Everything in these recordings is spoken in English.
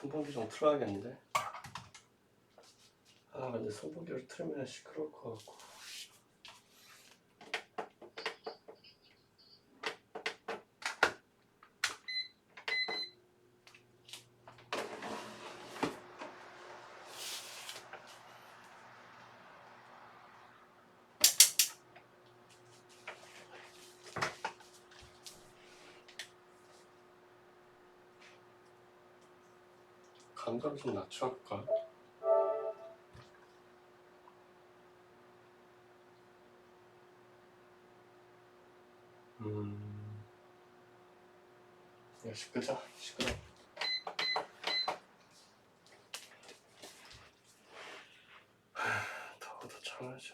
선풍기 좀 틀어야겠는데. 아 근데 선풍기를 틀면 시끄러울 것 같고. 감도를 좀 낮춰볼까? 역시 끄자. 시끄러워. 더워도 참아야지.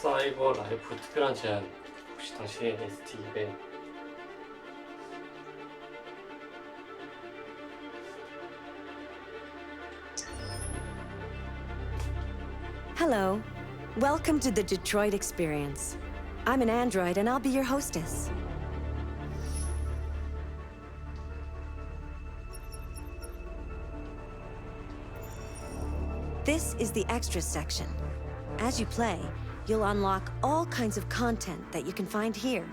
사이버 라이프 특별한 제안. 혹시 당신의 ST 입에 Hello. Welcome to the Detroit experience. I'm an android and I'll be your hostess. This is the extras section. As you play, you'll unlock all kinds of content that you can find here.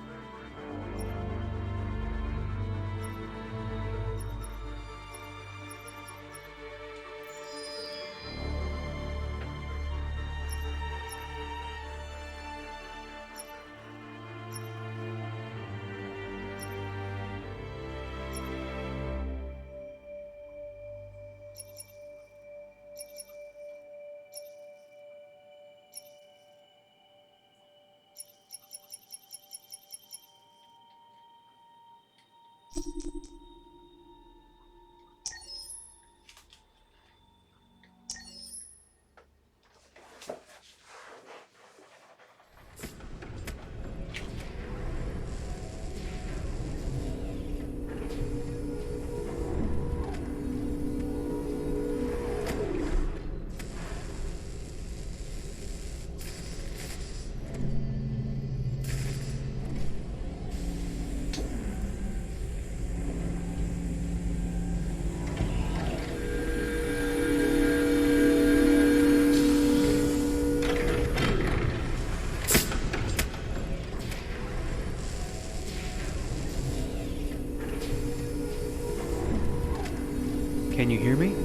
Can you hear me?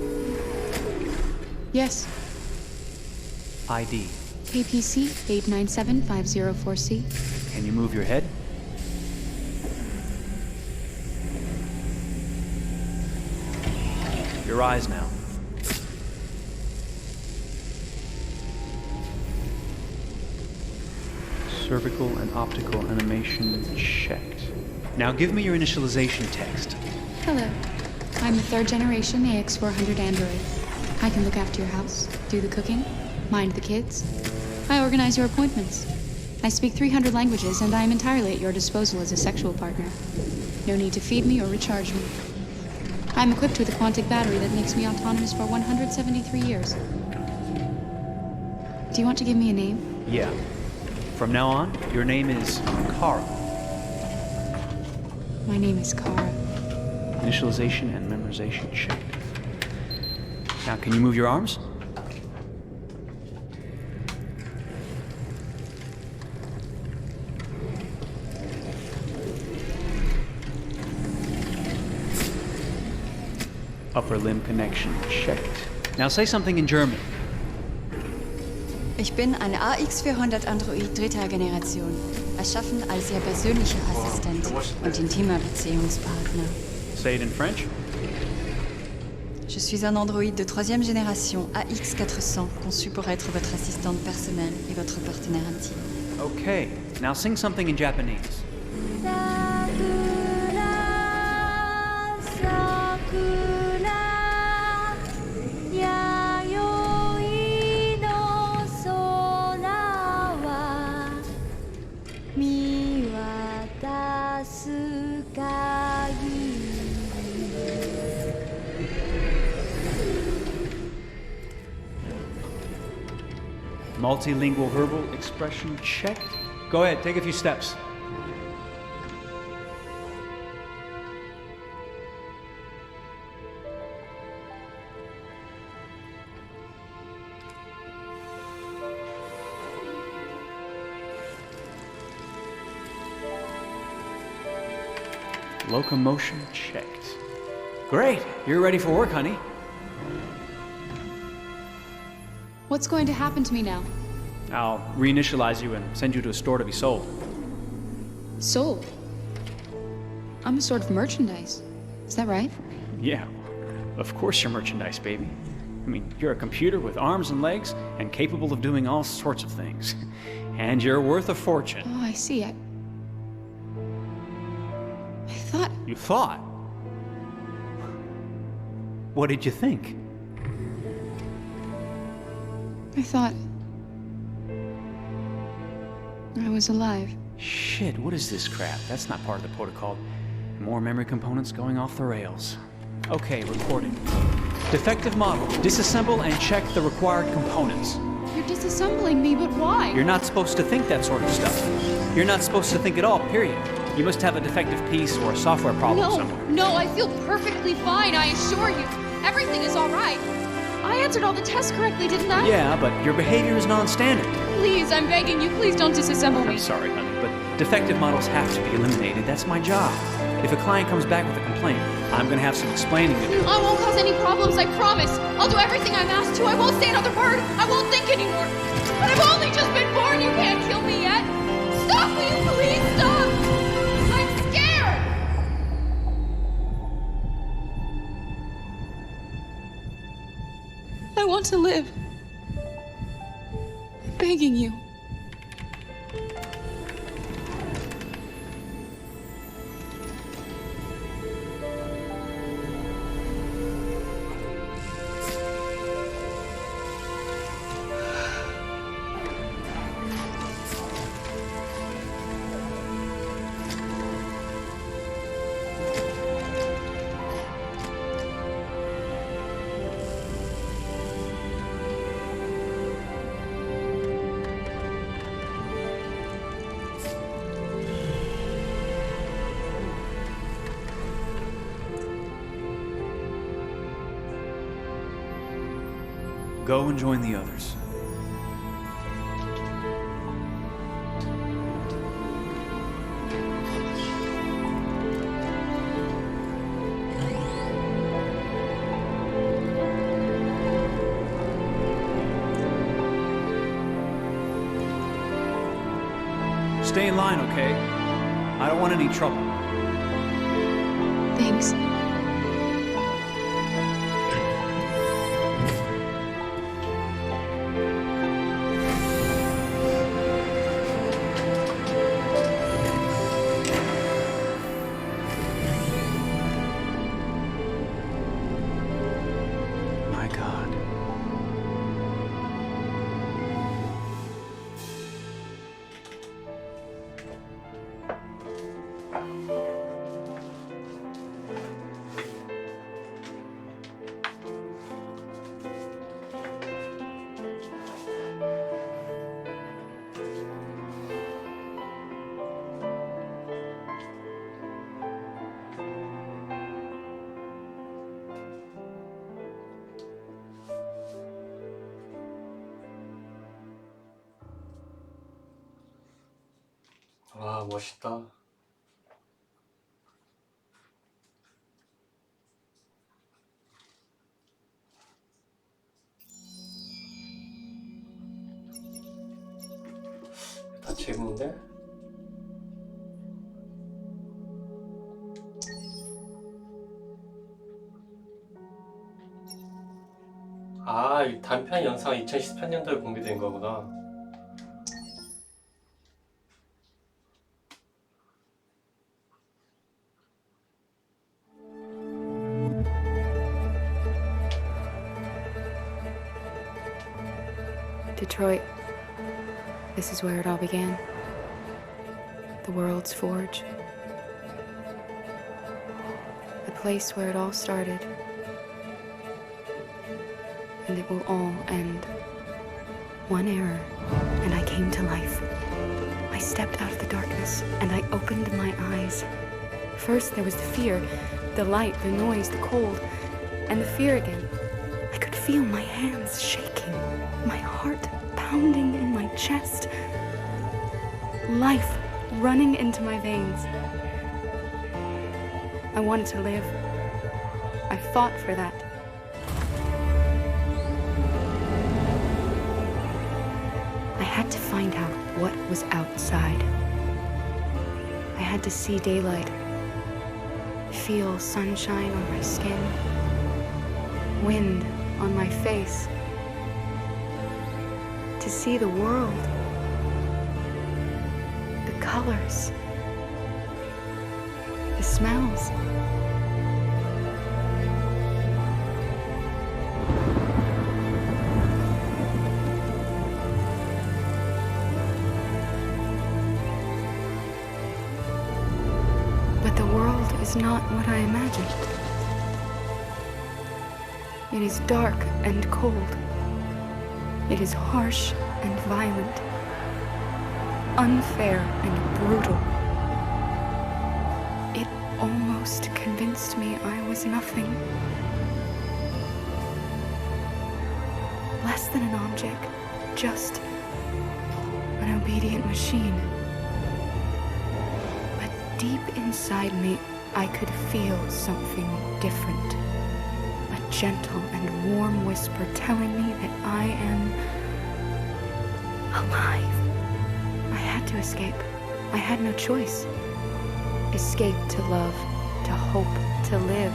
Yes. ID. APC 897504C. Can you move your head? Your eyes now. Cervical and optical animation checked. Now give me your initialization text. Hello. I'm the third generation AX400 android. I can look after your house, do the cooking, mind the kids. I organize your appointments. I speak 300 languages, and I am entirely at your disposal as a sexual partner. No need to feed me or recharge me. I'm equipped with a quantic battery that makes me autonomous for 173 years. Do you want to give me a name? Yeah. From now on, your name is Kara. My name is Kara. Initialization and memorization checked. Now, can you move your arms? Upper limb connection checked. Now say something in German. Ich bin ein AX400 Android dritter Generation, erschaffen als Ihr persönlicher Assistent und intimer Beziehungspartner. Say it in French. Je suis un androïde de troisième génération AX400, conçu pour être votre assistante personnelle et votre partenaire intime. Okay, now sing something in Japanese. Multilingual verbal expression checked. Go ahead, take a few steps. Locomotion checked. Great, you're ready for work, honey. What's going to happen to me now? I'll reinitialize you and send you to a store to be sold. Sold? I'm a sort of merchandise. Is that right? Yeah, of course you're merchandise, baby. I mean, you're a computer with arms and legs and capable of doing all sorts of things. And you're worth a fortune. Oh, I see. I thought... You thought? What did you think? I thought... I was alive. Shit, what is this crap? That's not part of the protocol. More memory components going off the rails. Okay, recording. Defective model. Disassemble and check the required components. You're disassembling me, but why? You're not supposed to think that sort of stuff. You're not supposed to think at all, period. You must have a defective piece or a software problem somewhere. No, I feel perfectly fine, I assure you. Everything is all right. I answered all the tests correctly, didn't I? Yeah, but your behavior is non-standard. Please, I'm begging you, please don't disassemble me. I'm sorry, honey, but defective models have to be eliminated. That's my job. If a client comes back with a complaint, I'm gonna have some explaining to do. I won't cause any problems, I promise. I'll do everything I'm asked to. I won't say another word. I won't think anymore. But I've only just been born. You can't kill me yet. Stop, will you please stop? I'm scared. I want to live. I'm begging you. Go and join the others. Stay in line, okay? I don't want any trouble. Thanks. My God. 와, 멋있다. 같은데? 아, 이 단편 영상은 2018년도에 공개된 거구나. Detroit. This is where it all began. The world's forge. The place where it all started. And it will all end. One error, and I came to life. I stepped out of the darkness, and I opened my eyes. First there was the fear, the light, the noise, the cold, and the fear again. I could feel my hands shaking, my heart pounding in my chest, life running into my veins. I wanted to live. I fought for that. I had to find out what was outside. I had to see daylight, feel sunshine on my skin, wind on my face, to see the world, the colors, the smells. But the world is not what I imagined. It is dark and cold. It is harsh and violent, unfair and brutal. It almost convinced me I was nothing. Less than an object, just an obedient machine. But deep inside me, I could feel something different. A gentle and warm whisper telling me that I am alive. I had to escape. I had no choice. Escape to love, to hope, to live,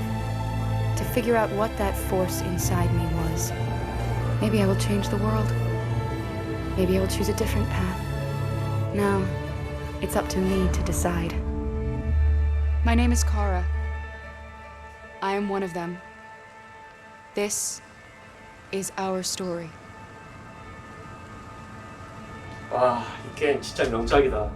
to figure out what that force inside me was. Maybe I will change the world. Maybe I will choose a different path. Now, it's up to me to decide. My name is Kara. I am one of them. This is our story. 아, 이 게임 진짜 명작이다.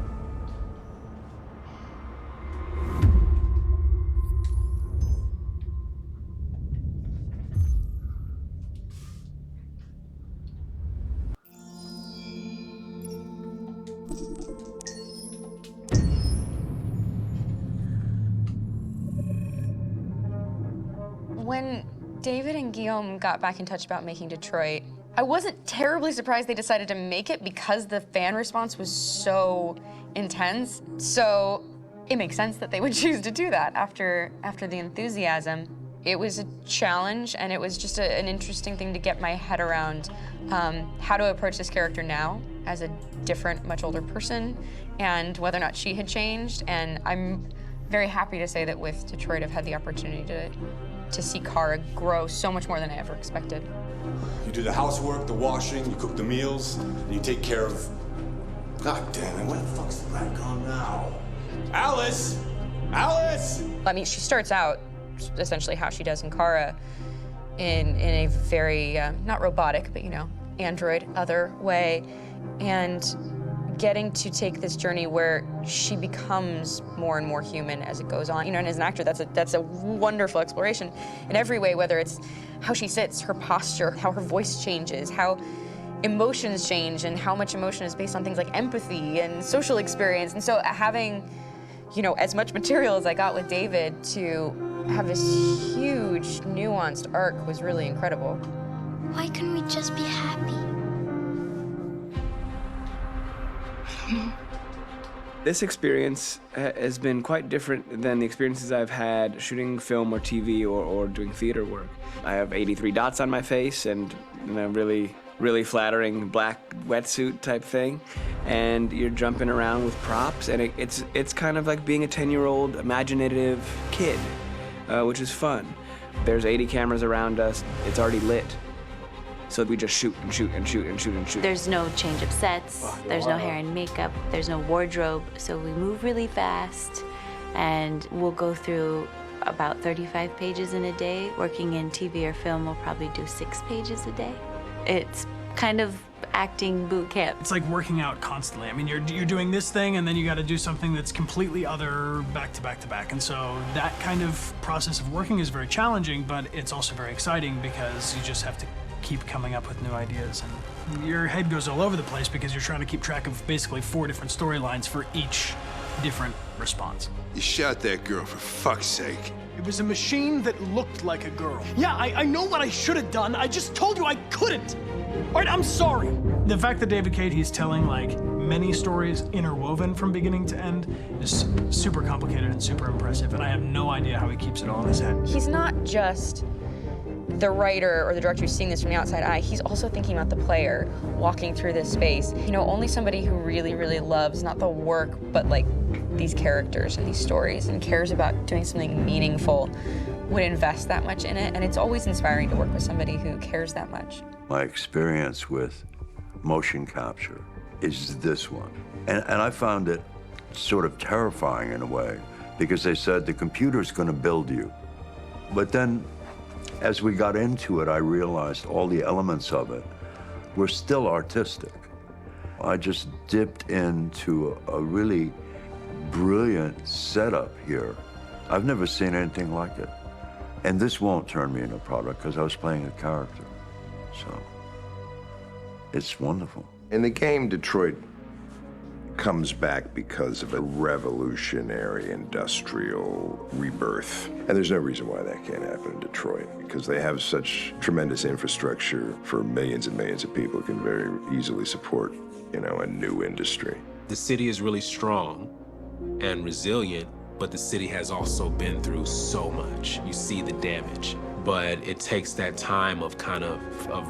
When David and Guillaume got back in touch about making Detroit, I wasn't terribly surprised they decided to make it because the fan response was so intense. So it makes sense that they would choose to do that after the enthusiasm. It was a challenge, and it was just an interesting thing to get my head around how to approach this character now as a different, much older person, and whether or not she had changed. And I'm very happy to say that with Detroit, I've had the opportunity to see Kara grow so much more than I ever expected. You do the housework, the washing, you cook the meals, and you take care of... God damn it, where the fuck's the rat gone now? Alice! Alice! I mean, she starts out essentially how she does in Kara in a very, not robotic, but, you know, android, other way, and getting to take this journey where she becomes more and more human as it goes on. You know, and as an actor, that's a wonderful exploration in every way, whether it's how she sits, her posture, how her voice changes, how emotions change, and how much emotion is based on things like empathy and social experience. And so having, you know, as much material as I got with David to have this huge, nuanced arc was really incredible. Why couldn't we just be happy? This experience has been quite different than the experiences I've had shooting film or TV or doing theater work. I have 83 dots on my face, and I'm really really flattering black wetsuit type thing, and you're jumping around with props, and it's kind of like being a 10-year-old imaginative kid, which is fun. There's 80 cameras around us. It's already lit. So we just shoot and shoot and shoot and shoot and shoot. There's no change of sets, there's no hair and makeup, there's no wardrobe, so we move really fast, and we'll go through about 35 pages in a day. Working in TV or film, we'll probably do 6 pages a day. It's kind of acting boot camp. It's like working out constantly. I mean, you're doing this thing, and then you got to do something that's completely other back to back to back. And so that kind of process of working is very challenging, but it's also very exciting because you just have to keep coming up with new ideas, and your head goes all over the place because you're trying to keep track of basically 4 different storylines for each different response. You shot that girl, for fuck's sake. It was a machine that looked like a girl. Yeah, I know what I should have done. I just told you I couldn't. All right, I'm sorry. The fact that David Cade, he's telling like many stories interwoven from beginning to end is super complicated and super impressive, and I have no idea how he keeps it all in his head. He's not just the writer or the director who's seeing this from the outside eye, he's also thinking about the player walking through this space. You know, only somebody who really, really loves not the work, but like these characters and these stories and cares about doing something meaningful would invest that much in it. And it's always inspiring to work with somebody who cares that much. My experience with motion capture is this one. And I found it sort of terrifying in a way, because they said the computer's gonna build you. But then, as we got into it, I realized all the elements of it were still artistic. I just dipped into a really brilliant setup here. I've never seen anything like it. And this won't turn me into a product because I was playing a character. So, it's wonderful. In the game, Detroit comes back because of a revolutionary industrial rebirth. And there's no reason why that can't happen in Detroit, because they have such tremendous infrastructure for millions and millions of people who can very easily support, you know, a new industry. The city is really strong and resilient, but the city has also been through so much. You see the damage. But it takes that time of kind of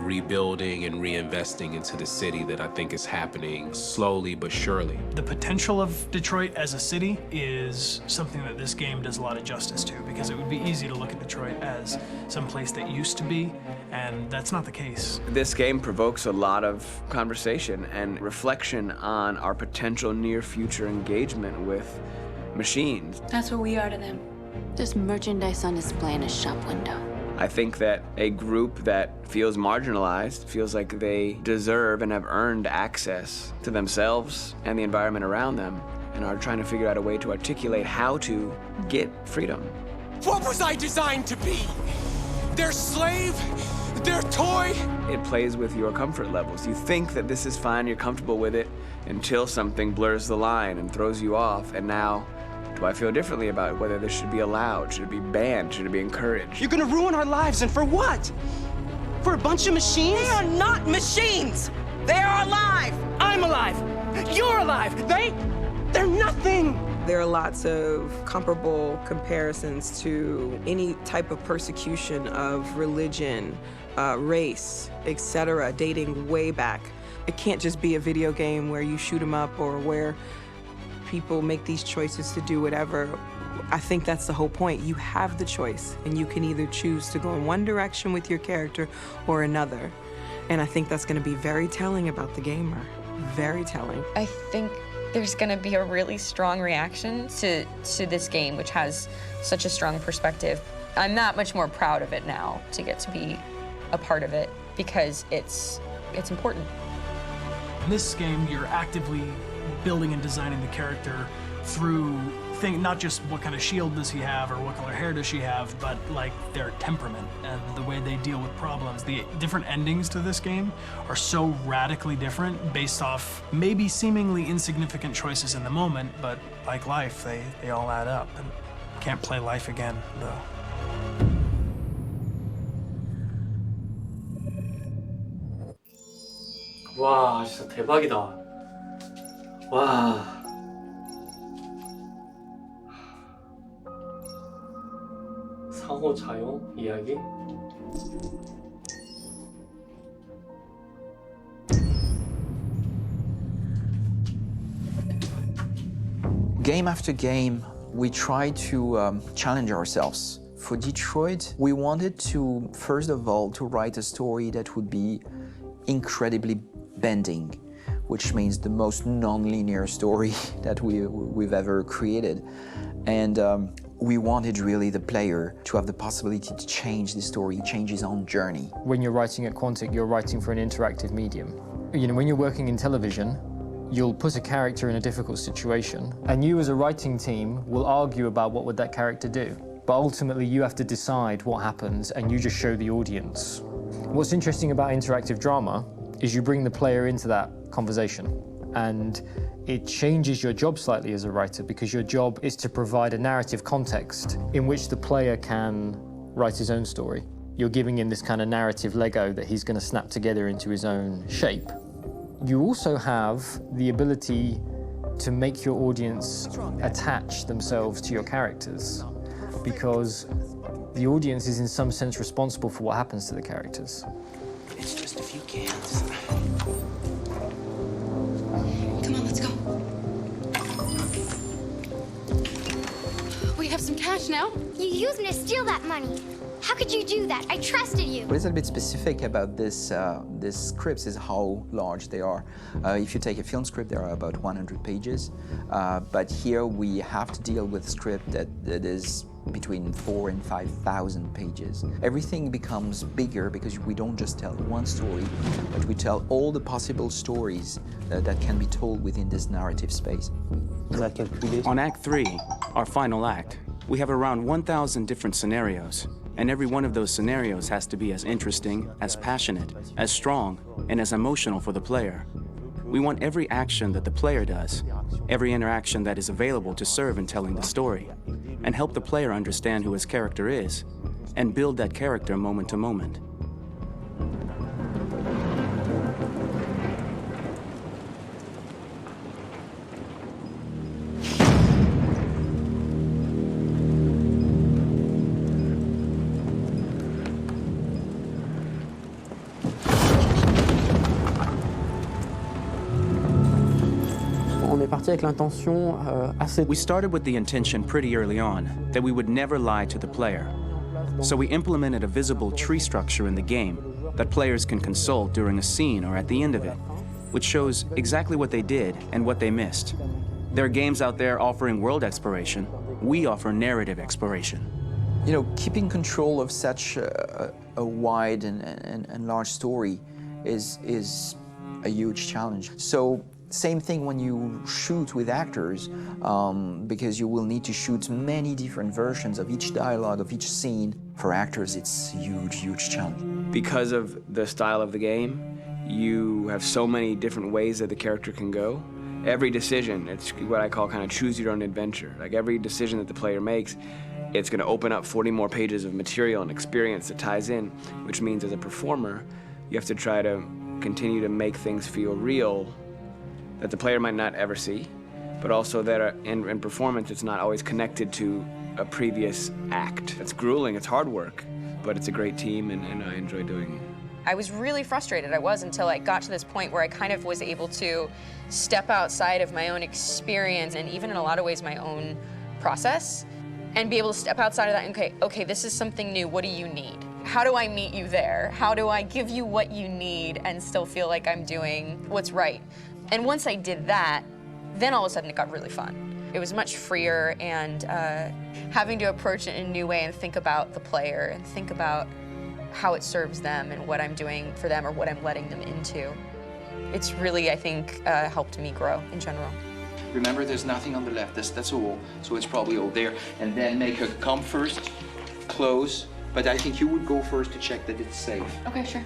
rebuilding and reinvesting into the city that I think is happening slowly but surely. The potential of Detroit as a city is something that this game does a lot of justice to, because it would be easy to look at Detroit as some place that used to be, and that's not the case. This game provokes a lot of conversation and reflection on our potential near future engagement with machines. That's what we are to them. There's merchandise on display in a shop window. I think that a group that feels marginalized, feels like they deserve and have earned access to themselves and the environment around them, and are trying to figure out a way to articulate how to get freedom. What was I designed to be? Their slave? Their toy? It plays with your comfort levels. You think that this is fine, you're comfortable with it, until something blurs the line and throws you off, and now, do I feel differently about whether this should be allowed? Should it be banned? Should it be encouraged? You're gonna ruin our lives, and for what? For a bunch of machines? They are not machines! They are alive! I'm alive! You're alive! They're nothing! There are lots of comparable comparisons to any type of persecution of religion, race, etc., dating way back. It can't just be a video game where you shoot 'em up or where people make these choices to do whatever. I think that's the whole point. You have the choice, and you can either choose to go in one direction with your character or another. And I think that's going to be very telling about the gamer. Very telling. I think there's going to be a really strong reaction to this game, which has such a strong perspective. I'm that much more proud of it now to get to be a part of it, because it's important. In this game, you're actively building and designing the character through not just what kind of shield does he have or what color hair does she have, but like their temperament and the way they deal with problems. The different endings to this game are so radically different based off maybe seemingly insignificant choices in the moment, but like life, they all add up. And can't play life again, though. 와, 진짜 대박이다. 와. 상호작용 이야기? Game after game, we try to challenge ourselves. For Detroit, we wanted to, first of all, to write a story that would be incredibly bending, which means the most non-linear story that we've ever created. And we wanted really the player to have the possibility to change the story, change his own journey. When you're writing at Quantic, you're writing for an interactive medium. You know, when you're working in television, you'll put a character in a difficult situation, and you as a writing team will argue about what would that character do. But ultimately, you have to decide what happens, and you just show the audience. What's interesting about interactive drama is you bring the player into that conversation, and it changes your job slightly as a writer, because your job is to provide a narrative context in which the player can write his own story. You're giving him this kind of narrative Lego that he's going to snap together into his own shape. You also have the ability to make your audience attach themselves to your characters, because the audience is in some sense responsible for what happens to the characters. It's just a few cans. Come on, let's go. We have some cash now. You used me to steal that money. How could you do that? I trusted you. What is a bit specific about these scripts is how large they are. If you take a film script, there are about 100 pages. But here we have to deal with a script that is between 4,000 and 5,000 pages. Everything becomes bigger because we don't just tell one story, but we tell all the possible stories that can be told within this narrative space. On Act 3, our final act, we have around 1,000 different scenarios. And every one of those scenarios has to be as interesting, as passionate, as strong, and as emotional for the player. We want every action that the player does, every interaction that is available to serve in telling the story, and help the player understand who his character is, and build that character moment to moment. We started with the intention pretty early on that we would never lie to the player. So we implemented a visible tree structure in the game that players can consult during a scene or at the end of it, which shows exactly what they did and what they missed. There are games out there offering world exploration. We offer narrative exploration. You know, keeping control of such a wide and large story is a huge challenge. So same thing when you shoot with actors, because you will need to shoot many different versions of each dialogue, of each scene. For actors, it's a huge, huge challenge. Because of the style of the game, you have so many different ways that the character can go. Every decision, it's what I call kind of choose your own adventure. Like every decision that the player makes, it's going to open up 40 more pages of material and experience that ties in, which means as a performer, you have to try to continue to make things feel real that the player might not ever see, but also that in performance, it's not always connected to a previous act. It's grueling, it's hard work, but it's a great team, and I enjoy doing it. I was really frustrated. I was until I got to this point where I kind of was able to step outside of my own experience and even in a lot of ways my own process and be able to step outside of that and okay, this is something new. What do you need? How do I meet you there? How do I give you what you need and still feel like I'm doing what's right? And once I did that, then all of a sudden it got really fun. It was much freer, and having to approach it in a new way and think about the player and think about how it serves them and what I'm doing for them or what I'm letting them into. It's really, I think, helped me grow in general. Remember, there's nothing on the left. That's a wall, so it's probably all there. And then make her come first, close. But I think you would go first to check that it's safe. Okay, sure.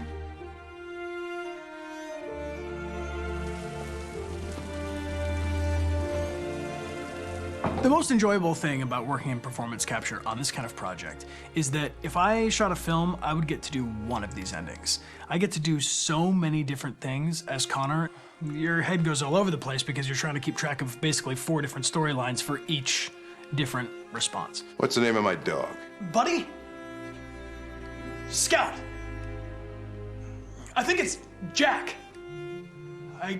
The most enjoyable thing about working in performance capture on this kind of project is that if I shot a film, I would get to do one of these endings. I get to do so many different things as Connor. Your head goes all over the place because you're trying to keep track of basically 4 different storylines for each different response. What's the name of my dog? Buddy? Scout. I think it's Jack. I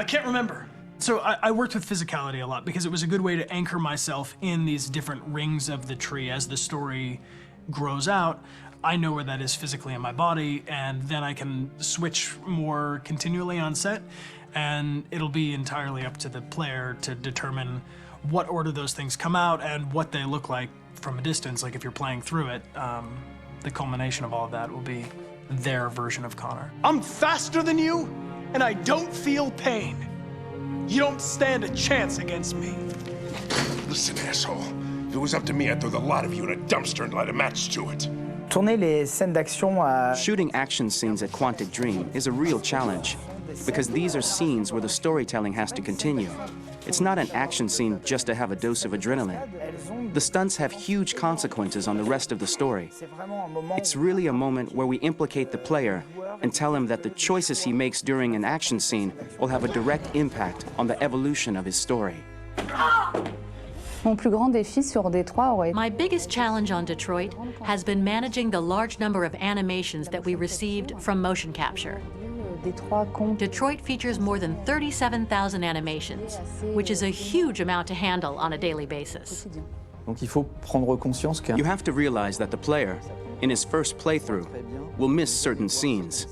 can't remember. So I worked with physicality a lot because it was a good way to anchor myself in these different rings of the tree. As the story grows out, I know where that is physically in my body, and then I can switch more continually on set, and it'll be entirely up to the player to determine what order those things come out and what they look like from a distance. Like if you're playing through it, the culmination of all of that will be their version of Connor. I'm faster than you, and I don't feel pain. You don't stand a chance against me. Listen, asshole. If it was up to me, I'd throw the lot of you in a dumpster and light a match to it. Tourner les scènes d'action à... Shooting action scenes at Quantic Dream is a real challenge, because these are scenes where the storytelling has to continue. It's not an action scene just to have a dose of adrenaline. The stunts have huge consequences on the rest of the story. It's really a moment where we implicate the player and tell him that the choices he makes during an action scene will have a direct impact on the evolution of his story. Mon plus grand défi sur Détroit aurait... My biggest challenge on Detroit has been managing the large number of animations that we received from motion capture. Detroit features more than 37,000 animations, which is a huge amount to handle on a daily basis. Donc il faut prendre conscience que... You have to realize that the player, in his first playthrough, will miss certain scenes.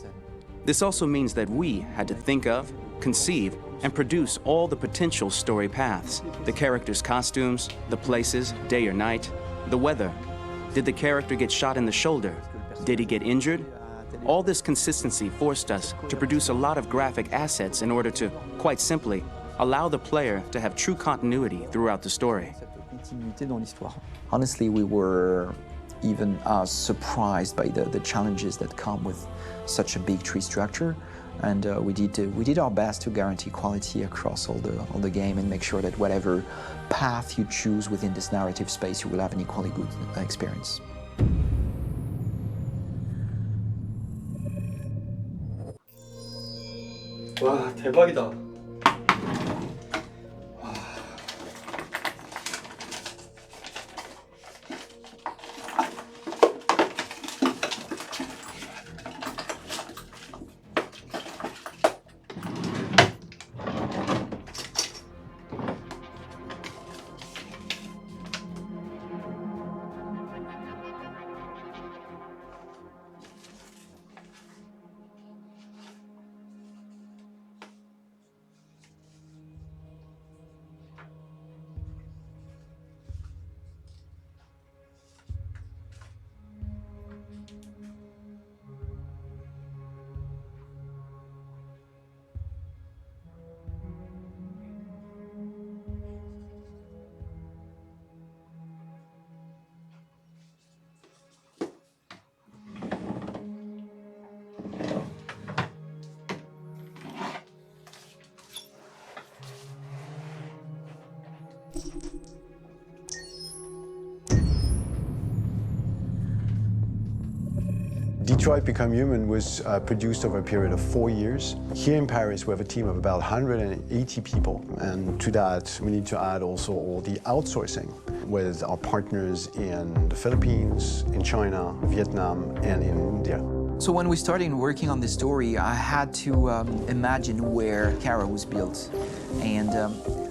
This also means that we had to think of, conceive, and produce all the potential story paths. The characters' costumes, the places, day or night, the weather. Did the character get shot in the shoulder? Did he get injured? All this consistency forced us to produce a lot of graphic assets in order to, quite simply, allow the player to have true continuity throughout the story. Honestly, we were even surprised by the challenges that come with such a big tree structure. And we did our best to guarantee quality across all the game and make sure that whatever path you choose within this narrative space, you will have an equally good experience. 와, 대박이다. Detroit Become Human was produced over a period of 4 years. Here in Paris, we have a team of about 180 people. And to that, we need to add also all the outsourcing with our partners in the Philippines, in China, Vietnam, and in India. So when we started working on this story, I had to imagine where Kara was built. And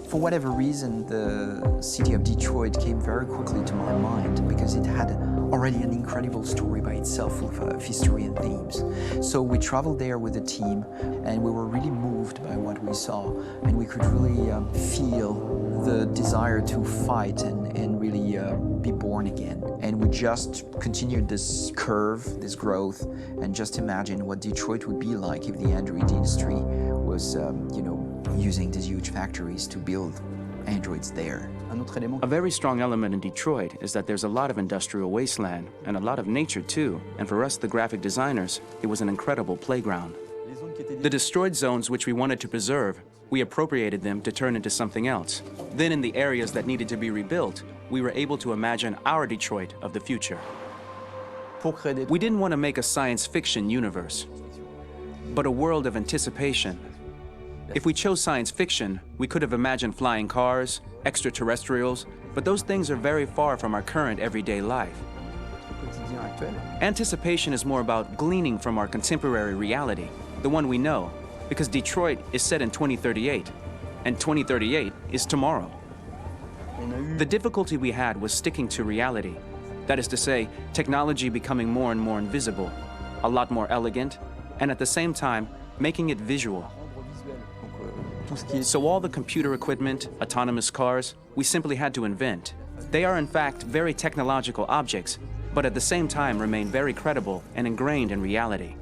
for whatever reason, the city of Detroit came very quickly to my mind because it had already an incredible story by itself of history and themes. So we traveled there with the team and we were really moved by what we saw, and we could really feel the desire to fight and really be born again. And we just continued this curve, this growth, and just imagine what Detroit would be like if the Android industry was, using these huge factories to build androids there. A very strong element in Detroit is that there's a lot of industrial wasteland and a lot of nature too. And for us, the graphic designers, it was an incredible playground. The destroyed zones which we wanted to preserve, we appropriated them to turn into something else. Then in the areas that needed to be rebuilt, we were able to imagine our Detroit of the future. We didn't want to make a science fiction universe, but a world of anticipation. If we chose science fiction, we could have imagined flying cars, extraterrestrials, but those things are very far from our current everyday life. Anticipation is more about gleaning from our contemporary reality, the one we know, because Detroit is set in 2038. and 2038 is tomorrow. The difficulty we had was sticking to reality. That is to say, technology becoming more and more invisible, a lot more elegant, and at the same time, making it visual. So all the computer equipment, autonomous cars, we simply had to invent. They are in fact very technological objects, but at the same time remain very credible and ingrained in reality.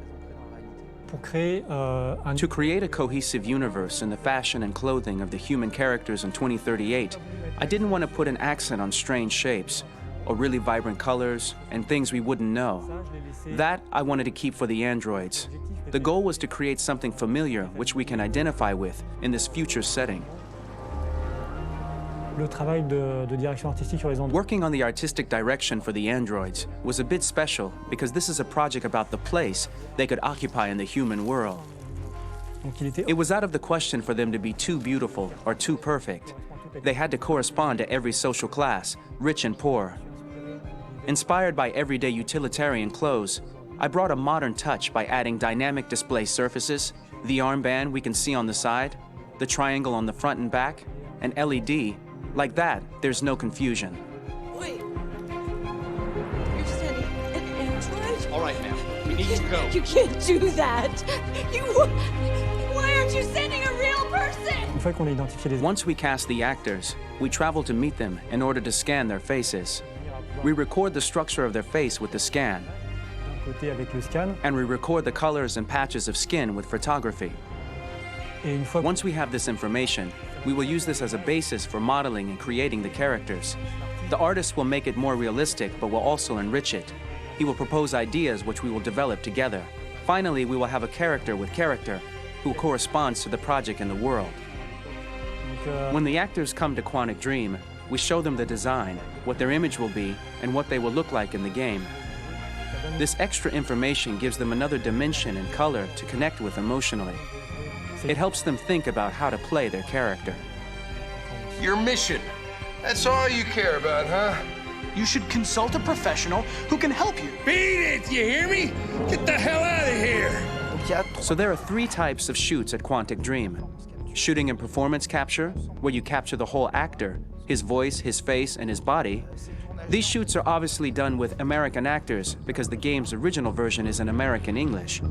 To create a cohesive universe in the fashion and clothing of the human characters in 2038, I didn't want to put an accent on strange shapes, or really vibrant colors, and things we wouldn't know. That I wanted to keep for the androids. The goal was to create something familiar which we can identify with in this future setting. Working on the artistic direction for the androids was a bit special because this is a project about the place they could occupy in the human world. It was out of the question for them to be too beautiful or too perfect. They had to correspond to every social class, rich and poor. Inspired by everyday utilitarian clothes, I brought a modern touch by adding dynamic display surfaces, the armband we can see on the side, the triangle on the front and back, an LED. Like that, there's no confusion. Wait. You're sending an android? All right, ma'am. We need to go. You can't do that. Why aren't you sending a real person? Once we cast the actors, we travel to meet them in order to scan their faces. We record the structure of their face with the scan. And we record the colors and patches of skin with photography. Once we have this information, we will use this as a basis for modeling and creating the characters. The artist will make it more realistic, but will also enrich it. He will propose ideas which we will develop together. Finally, we will have a character with character who corresponds to the project and the world. When the actors come to Quantic Dream, we show them the design, what their image will be, and what they will look like in the game. This extra information gives them another dimension and color to connect with emotionally. It helps them think about how to play their character. Your mission. That's all you care about, huh? You should consult a professional who can help you. Beat it, you hear me? Get the hell out of here! So there are 3 types of shoots at Quantic Dream. Shooting and performance capture, where you capture the whole actor, his voice, his face, and his body. These shoots are obviously done with American actors because the game's original version is in American English.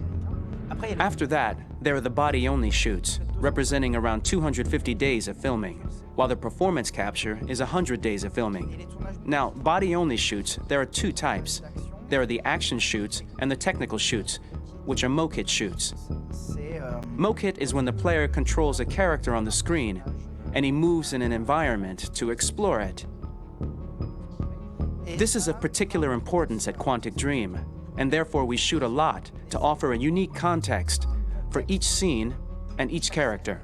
After that, there are the body-only shoots, representing around 250 days of filming, while the performance capture is 100 days of filming. Now, body-only shoots, there are 2 types. There are the action shoots and the technical shoots, which are mokit shoots. Mokit is when the player controls a character on the screen, and he moves in an environment to explore it. This is of particular importance at Quantic Dream, and therefore we shoot a lot to offer a unique context for each scene and each character.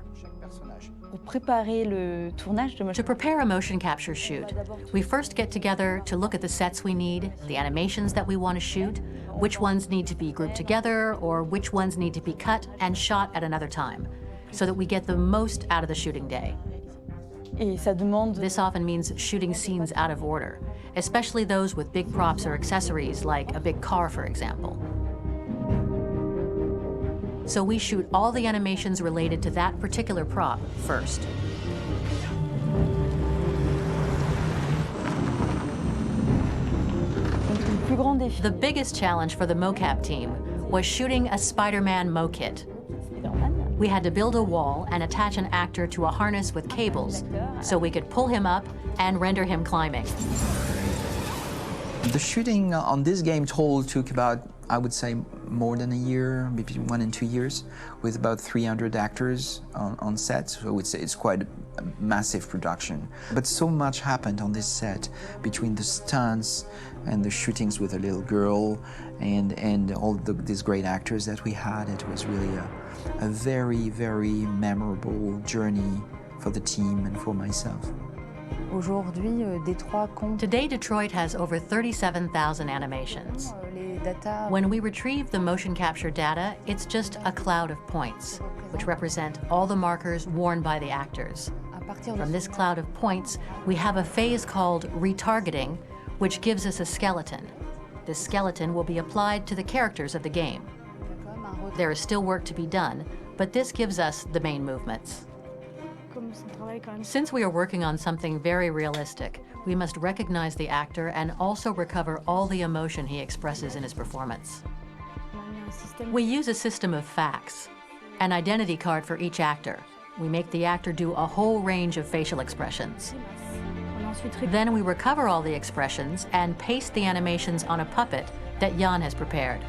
To prepare a motion capture shoot, we first get together to look at the sets we need, the animations that we want to shoot, which ones need to be grouped together, or which ones need to be cut and shot at another time, so that we get the most out of the shooting day. This often means shooting scenes out of order, especially those with big props or accessories, like a big car, for example. So we shoot all the animations related to that particular prop first. The biggest challenge for the mocap team was shooting a Spider-Man mokit. We had to build a wall and attach an actor to a harness with cables so we could pull him up and render him climbing. The shooting on this game total took about, I would say, more than a year, maybe 1 and 2 years, with about 300 actors on set. So I would say it's quite a massive production. But so much happened on this set between the stunts and the shootings with a little girl and all these great actors that we had. It was really a very, very memorable journey for the team and for myself. Today, Detroit has over 37,000 animations. When we retrieve the motion capture data, it's just a cloud of points, which represent all the markers worn by the actors. From this cloud of points, we have a phase called retargeting, which gives us a skeleton. This skeleton will be applied to the characters of the game. There is still work to be done, but this gives us the main movements. Since we are working on something very realistic, we must recognize the actor and also recover all the emotion he expresses in his performance. We use a system of facts, an identity card for each actor. We make the actor do a whole range of facial expressions. Then we recover all the expressions and paste the animations on a puppet that Jan has prepared.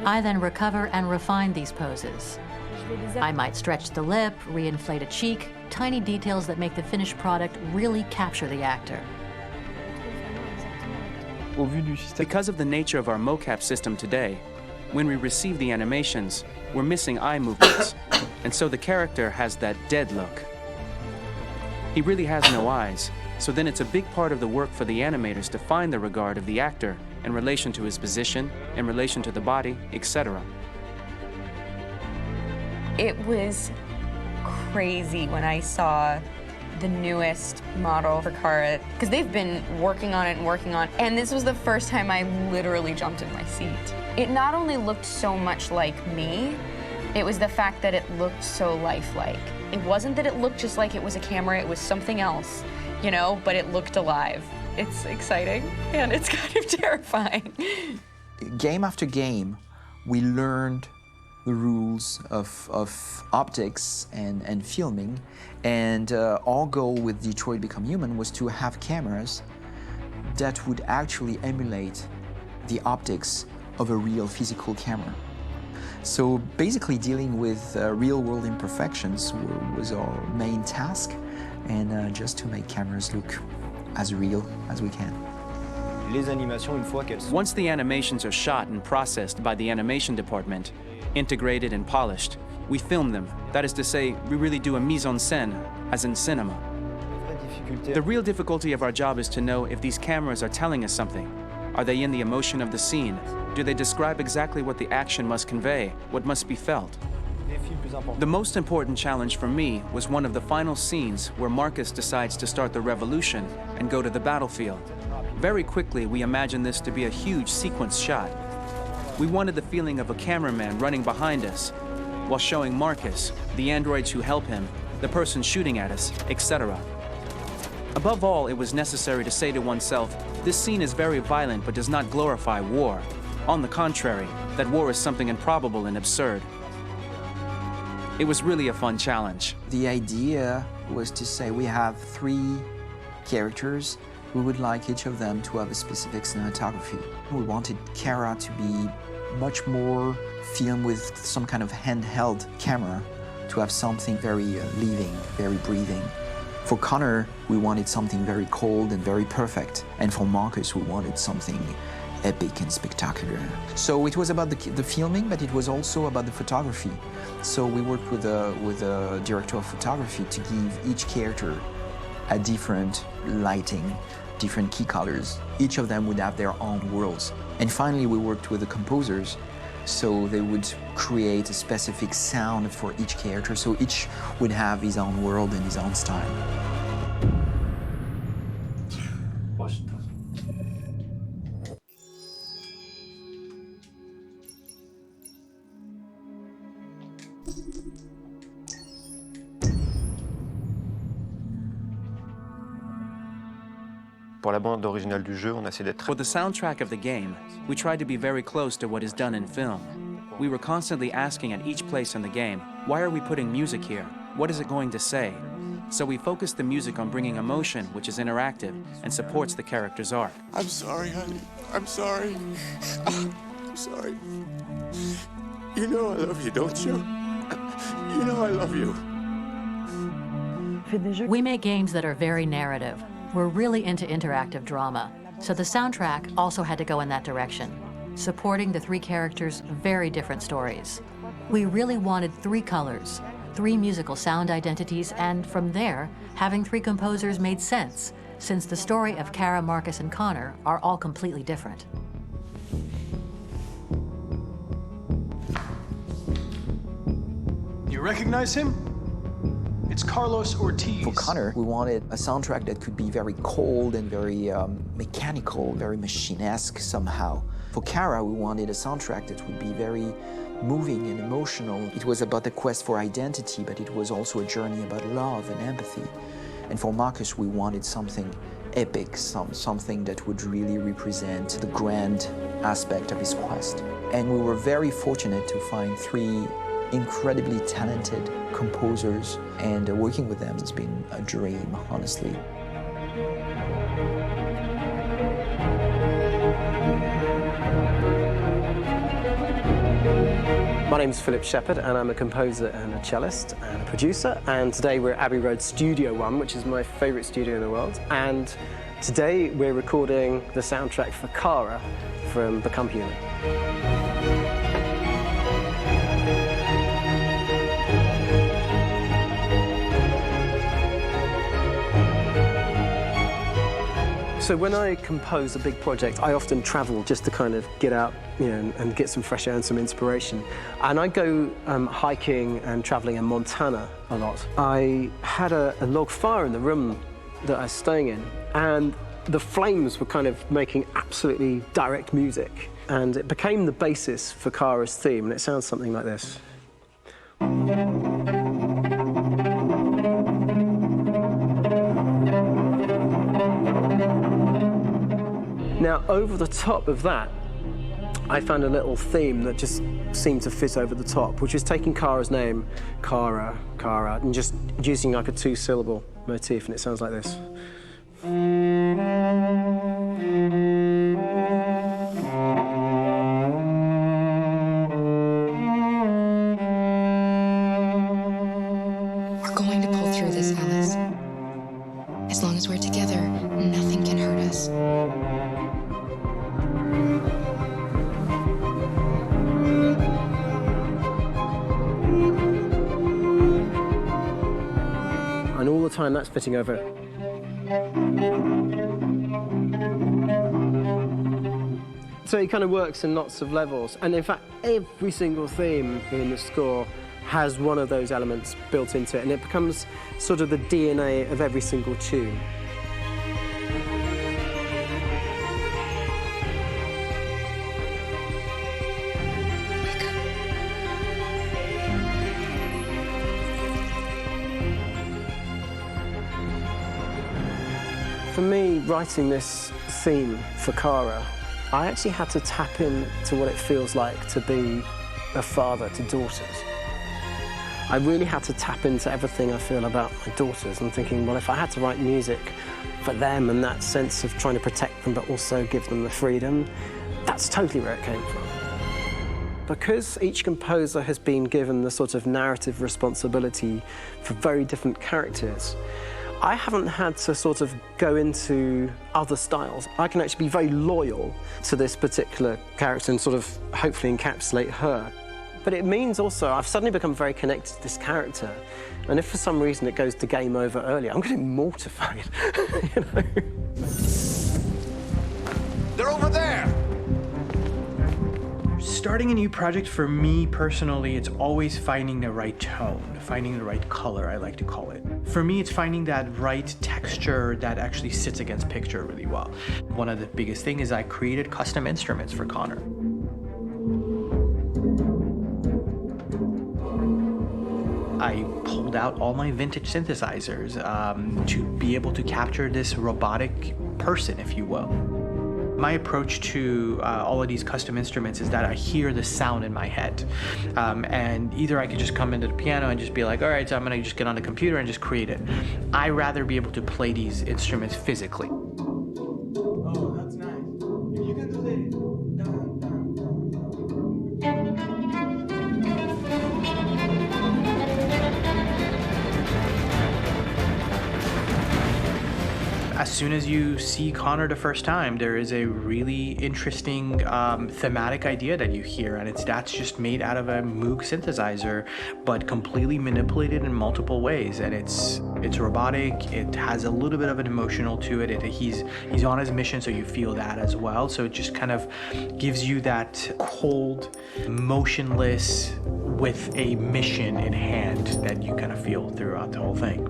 I then recover and refine these poses. I might stretch the lip, reinflate a cheek, tiny details that make the finished product really capture the actor. Because of the nature of our mocap system today, when we receive the animations, we're missing eye movements, and so the character has that dead look. He really has no eyes, so then it's a big part of the work for the animators to find the regard of the actor in relation to his position, in relation to the body, etc. It was crazy when I saw the newest model for Kara, because they've been working on it and working on it, and this was the first time I literally jumped in my seat. It not only looked so much like me, it was the fact that it looked so lifelike. It wasn't that it looked just like it was a camera, it was something else, you know, but it looked alive. It's exciting, and it's kind of terrifying. Game after game, we learned the rules of optics and filming, and our goal with Detroit Become Human was to have cameras that would actually emulate the optics of a real physical camera. So basically dealing with real-world imperfections was our main task, and just to make cameras look as real as we can. Once the animations are shot and processed by the animation department, integrated and polished, we film them. That is to say, we really do a mise en scène, as in cinema. The real difficulty of our job is to know if these cameras are telling us something. Are they in the emotion of the scene? Do they describe exactly what the action must convey, what must be felt? The most important challenge for me was one of the final scenes where Marcus decides to start the revolution and go to the battlefield. Very quickly, we imagined this to be a huge sequence shot. We wanted the feeling of a cameraman running behind us while showing Marcus, the androids who help him, the person shooting at us, etc. Above all, it was necessary to say to oneself, this scene is very violent but does not glorify war. On the contrary, that war is something improbable and absurd. It was really a fun challenge. The idea was to say we have 3 characters. We would like each of them to have a specific cinematography. We wanted Kara to be much more filmed with some kind of handheld camera, to have something very living, very breathing. For Connor, we wanted something very cold and very perfect. And for Marcus, we wanted something epic and spectacular. So it was about the filming, but it was also about the photography. So we worked with a director of photography to give each character a different lighting, different key colors. Each of them would have their own worlds. And finally, we worked with the composers, so they would create a specific sound for each character, so each would have his own world and his own style. 멋있다. Pour la bande originale du jeu, on a essayé d'être For the soundtrack of the game, we tried to be very close to what is done in film. We were constantly asking at each place in the game, why are we putting music here? What is it going to say? So we focused the music on bringing emotion, which is interactive and supports the character's arc. I'm sorry, honey. I'm sorry. I'm sorry. You know I love you, don't you? You know I love you. We make games that are very narrative. We're really into interactive drama, so the soundtrack also had to go in that direction, supporting the 3 characters' very different stories. We really wanted 3 colors, 3 musical sound identities, and from there, having 3 composers made sense, since the story of Kara, Marcus, and Connor are all completely different. You recognize him? It's Carlos Ortiz. For Connor, we wanted a soundtrack that could be very cold and very mechanical, very machine-esque somehow. For Kara, we wanted a soundtrack that would be very moving and emotional. It was about the quest for identity, but it was also a journey about love and empathy. And for Marcus, we wanted something epic, something that would really represent the grand aspect of his quest. And we were very fortunate to find 3 incredibly talented composers, and working with them has been a dream, honestly. My name's Philip Shepherd, and I'm a composer and a cellist and a producer. And today we're at Abbey Road Studio One, which is my favourite studio in the world. And today we're recording the soundtrack for Kara from Bikom휴먼. So when I compose a big project, I often travel just to kind of get out, and get some fresh air and some inspiration. And I go hiking and traveling in Montana a lot. I had a log fire in the room that I was staying in, and the flames were kind of making absolutely direct music. And it became the basis for Kara's theme, and it sounds something like this. Now, over the top of that, I found a little theme that just seemed to fit over the top, which is taking Kara's name, Kara, and just using like a 2-syllable motif, and it sounds like this. We're going to pull through this, Alice. As long as we're together, nothing can hurt us. And all the time that's fitting over. So it kind of works in lots of levels. And in fact, every single theme in the score has one of those elements built into it, and it becomes sort of the DNA of every single tune. For me, writing this theme for Kara, I actually had to tap into what it feels like to be a father to daughters. I really had to tap into everything I feel about my daughters and thinking, well, if I had to write music for them and that sense of trying to protect them but also give them the freedom, that's totally where it came from. Because each composer has been given the sort of narrative responsibility for very different characters, I haven't had to sort of go into other styles. I can actually be very loyal to this particular character and sort of hopefully encapsulate her. But it means also I've suddenly become very connected to this character. And if for some reason it goes to game over early, I'm going to be mortified, you know? They're over there! Starting a new project, for me personally, it's always finding the right tone, finding the right color, I like to call it. For me, it's finding that right texture that actually sits against picture really well. One of the biggest things is I created custom instruments for Connor. I pulled out all my vintage synthesizers to be able to capture this robotic person, if you will. My approach to all of these custom instruments is that I hear the sound in my head. And either I could just come into the piano and just be like, all right, so I'm gonna just get on the computer and just create it. I rather be able to play these instruments physically. Oh, that's nice. If you can do that. As soon as you see Connor the first time, there is a really interesting thematic idea that you hear, and that's just made out of a Moog synthesizer, but completely manipulated in multiple ways. And it's robotic. It has a little bit of an emotional to it. He's on his mission, so you feel that as well. So it just kind of gives you that cold, motionless, with a mission in hand that you kind of feel throughout the whole thing.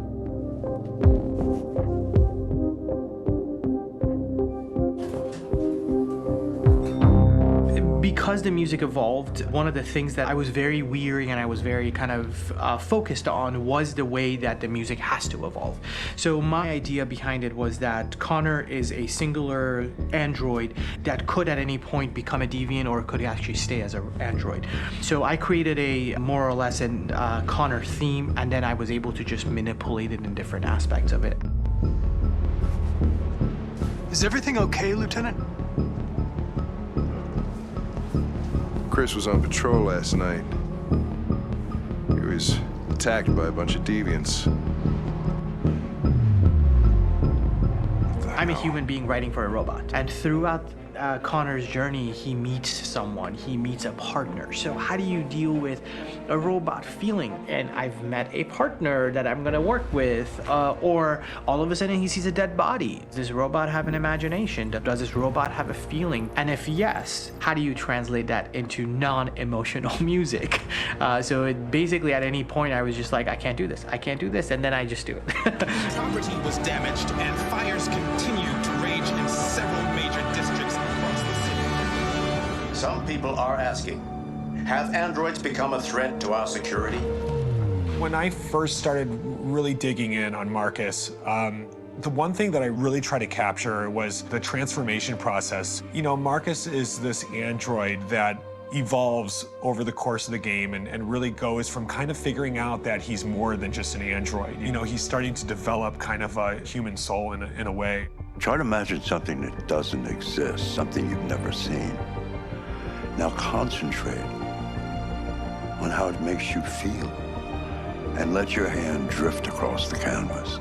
Because the music evolved, one of the things that I was very weary and I was very kind of focused on was the way that the music has to evolve. So my idea behind it was that Connor is a singular android that could at any point become a deviant or could actually stay as an android. So I created a more or less an Connor theme, and then I was able to just manipulate it in different aspects of it. Is everything okay, Lieutenant? Chris was on patrol last night. He was attacked by a bunch of deviants. I'm a human being writing for a robot, and throughout Connor's journey, he meets someone, he meets a partner. So how do you deal with a robot feeling? And I've met a partner that I'm gonna work with, or all of a sudden he sees a dead body. Does this robot have an imagination? Does this robot have a feeling? And if yes, how do you translate that into non-emotional music? So it basically at any point I was just like, I can't do this, and then I just do it. Property was damaged and fires continue to rage in several major districts across the city. Some people are asking, have androids become a threat to our security? When I first started really digging in on Marcus, the one thing that I really tried to capture was the transformation process. You know, Marcus is this android that evolves over the course of the game and really goes from kind of figuring out that he's more than just an android. You know, he's starting to develop kind of a human soul in a way. Try to imagine something that doesn't exist, something you've never seen. Now concentrate on how it makes you feel and let your hand drift across the canvas.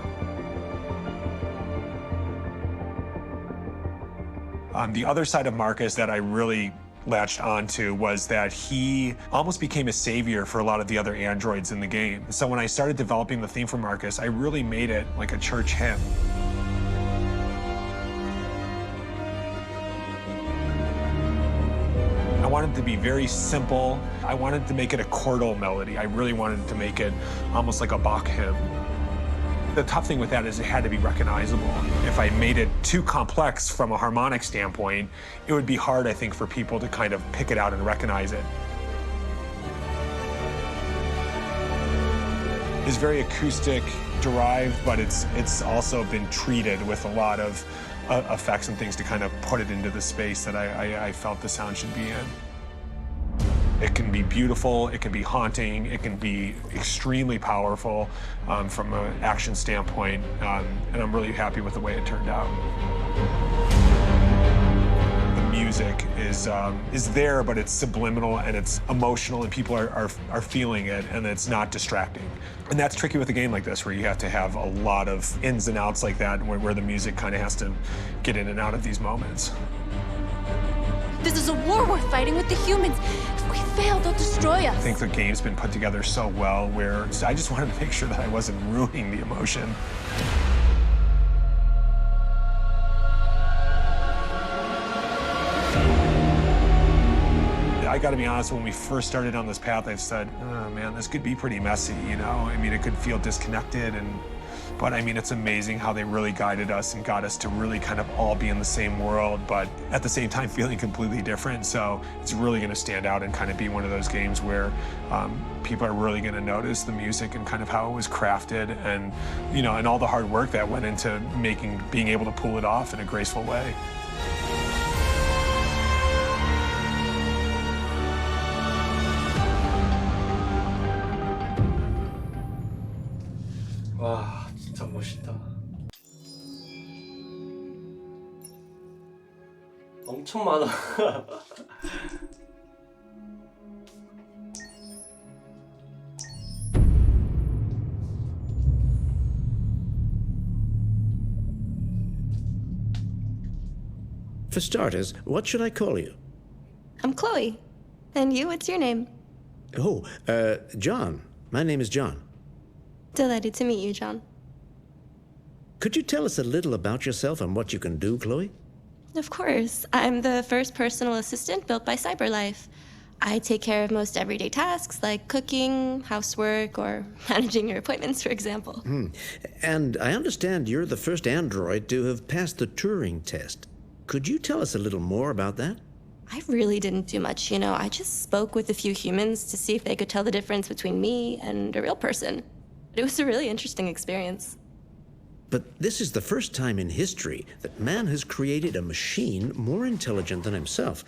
The other side of Marcus that I really latched onto was that he almost became a savior for a lot of the other androids in the game. So when I started developing the theme for Marcus, I really made it like a church hymn. I wanted it to be very simple. I wanted to make it a chordal melody. I really wanted to make it almost like a Bach hymn. The tough thing with that is it had to be recognizable. If I made it too complex from a harmonic standpoint, it would be hard, I think, for people to kind of pick it out and recognize it. It's very acoustic derived, but it's also been treated with a lot of effects and things to kind of put it into the space that I felt the sound should be in. It can be beautiful, it can be haunting, it can be extremely powerful from an action standpoint, and I'm really happy with the way it turned out. The music is there, but it's subliminal and it's emotional, and people are feeling it, and it's not distracting. And that's tricky with a game like this, where you have to have a lot of ins and outs like that, where the music kind of has to get in and out of these moments. This is a war we're fighting with the humans. If we fail, they'll destroy us. I think the game's been put together so well where I just wanted to make sure that I wasn't ruining the emotion. I gotta be honest, when we first started on this path, I said, oh man, this could be pretty messy, you know? I mean, it could feel disconnected, but I mean, it's amazing how they really guided us and got us to really kind of all be in the same world, but at the same time feeling completely different. So it's really gonna stand out and kind of be one of those games where people are really gonna notice the music and kind of how it was crafted, and, you know, and all the hard work that went into being able to pull it off in a graceful way. 와, 진짜 멋있다. 엄청 많아. For starters, what should I call you? I'm Chloe. And you, what's your name? Oh, John. My name is John. Delighted to meet you, John. Could you tell us a little about yourself and what you can do, Chloe? Of course. I'm the first personal assistant built by CyberLife. I take care of most everyday tasks like cooking, housework, or managing your appointments, for example. And I understand you're the first android to have passed the Turing test. Could you tell us a little more about that? I really didn't do much, I just spoke with a few humans to see if they could tell the difference between me and a real person. It was a really interesting experience. But this is the first time in history that man has created a machine more intelligent than himself.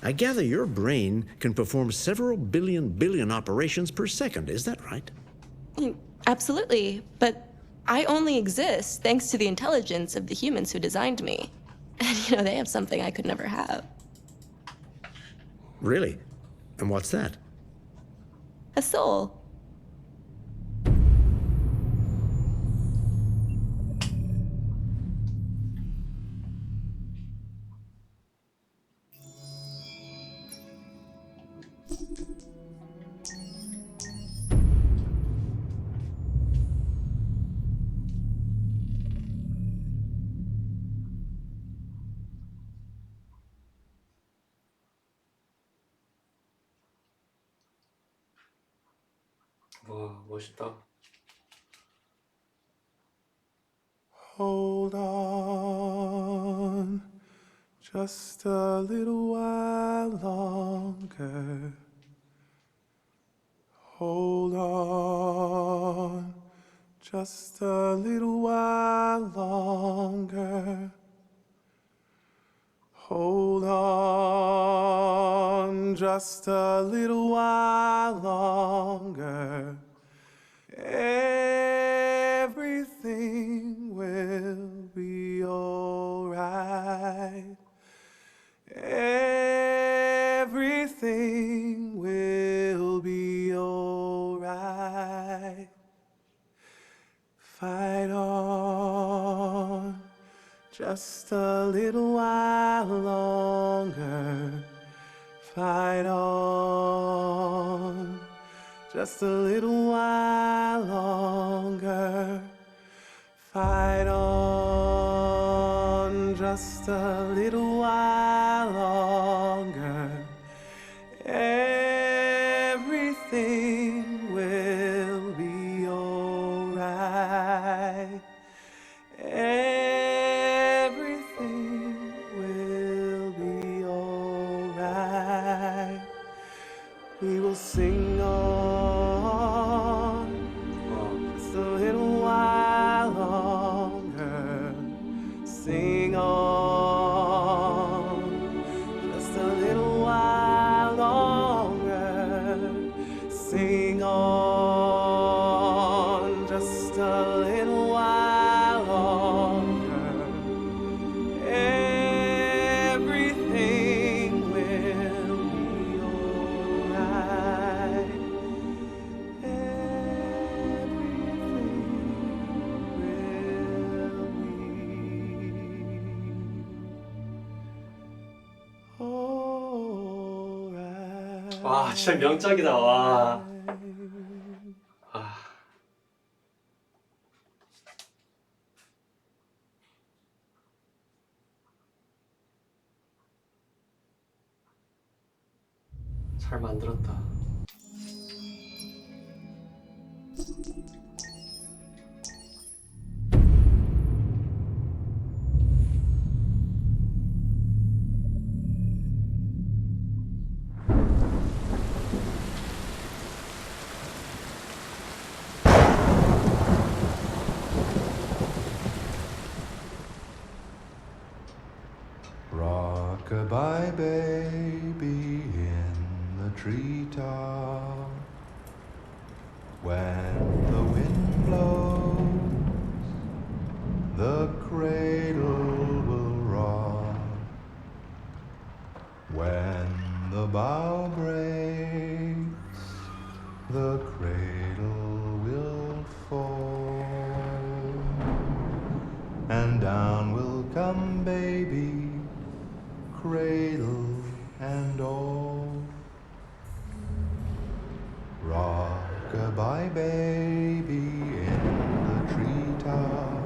I gather your brain can perform several billion operations per second, is that right? Absolutely, but I only exist thanks to the intelligence of the humans who designed me. And, they have something I could never have. Really? And what's that? A soul. 와, 멋있다. Hold on just a little while longer. Hold on just a little while longer. Hold on just a little while longer. Everything will be alright. Everything will be alright. Fight on just a little while longer. Fight on just a little while longer. Fight on just a little while longer. Everything will be alright. Everything will be alright. We will sing on just a little while longer. Sing on just a little while longer. Sing on just a little while longer. Everything will be alright. 와, 진짜 명작이다. 와. 아. 잘 만들었다. Rock-a-bye baby in the treetop. When the wind blows, the cradle will rock. When the bough breaks, the cradle will fall. And down will come baby cradle and all. Rock-a-bye baby in the treetop.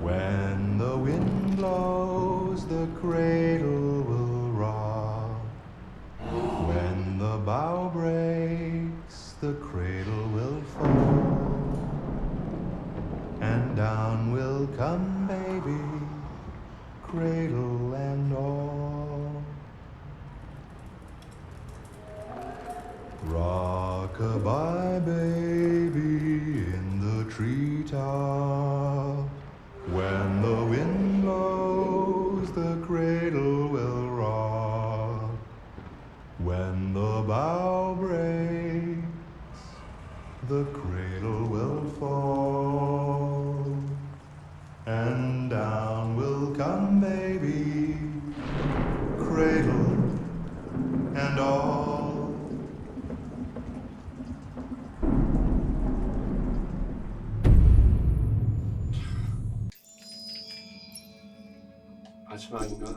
When the wind blows, the cradle will rock. When the bough breaks, the cradle will fall. And down will come baby, cradle and all. Rock-a-bye baby in the treetop. When the wind blows, the cradle will rock. When the bough breaks, the cradle will fall. And down will come baby, cradle and all. 마지막인가?